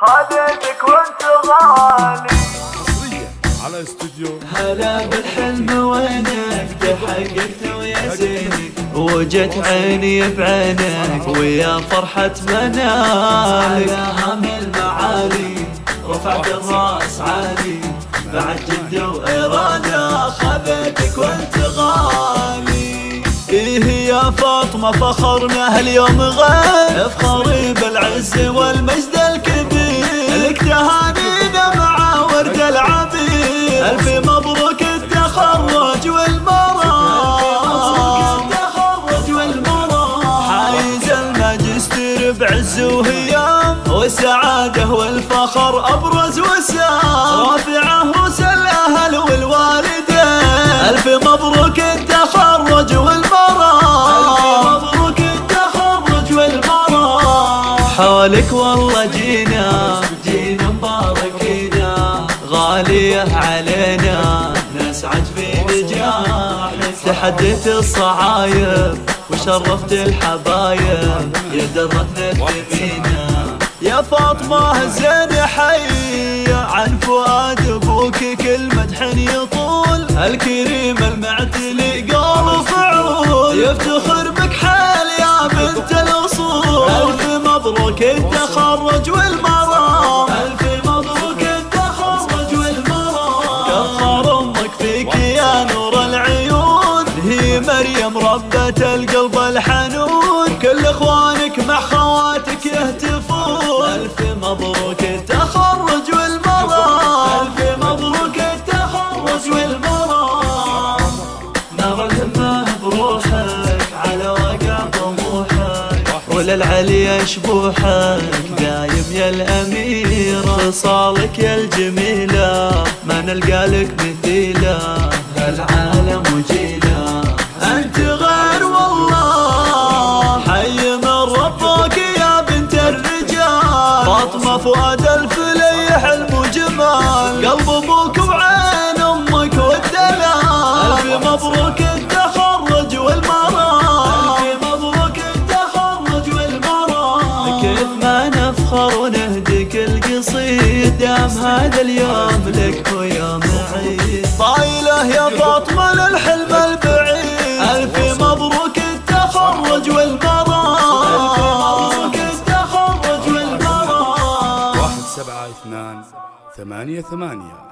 خذيتك وانت غالي. حصريا على استوديو هلا بالحلم وينك تحققت ويا زينك، وجت عيني بعينك ويا فرحة منالك. هام المعالي رفعت الراس عالي، بعد جد وإرادة خذيتك وانت غالي. إيه يا فاطمة فخرنا هاليوم غير، افخري بالعز والمجد الكبير، لك تهانينا مع ورد العبير. ألف مبروك التخرج والمرام، حايز الماجستير بعز وهيام، والسعادة والفخر أبرز وسام، رافعه رؤوس الأهل والوالدين. ألف مبروك التخرج والمرام، حولك والله جينا مباركينا، غالية علينا نسعد في نجاحك. تحديت الصعايب وشرفت الحبايب، يا درتنا الثمينة يا فاطمة زين حي. عن فؤاد ابوك كل مدح يطول، الكريم المعتلي قول وفعول، يفتخر بك حال يا بنت الاصول. الف مبروك التخرج والمرام، الف مبروك التخرج والمرام. كفر امك فيك يا نور العيون، هي مريم ربة القلب الحنون، كل اخوانك مع خواتك يهتفون. الف مبروك التخرج والمرام، الف مبروك التخرج والمرام. نار الهمة بروحك على وقع طموحك، وللعليا شبوحك دايم يا الأميرة. خصالك يا الجميلة ما نلقى لك مثيلة، هالعالم وجيلة أنت غير والله. حي من ربك يا بنت الرجال، فاطمة فؤاد الفلي حلم وجمال، قلب أبوك وعين أمك والدلال. ألف مبروك التخرج والمرام، ألف مبروك التخرج والمرام. كيف ما نفخر ونهديك القصيد، دام هذا اليوم لك ويوم عيد. طايله يا فاطمة للحلم البعيد، ألف مبروك التخرج والمرام، ألف مبروك التخرج والمرام. 172 8 8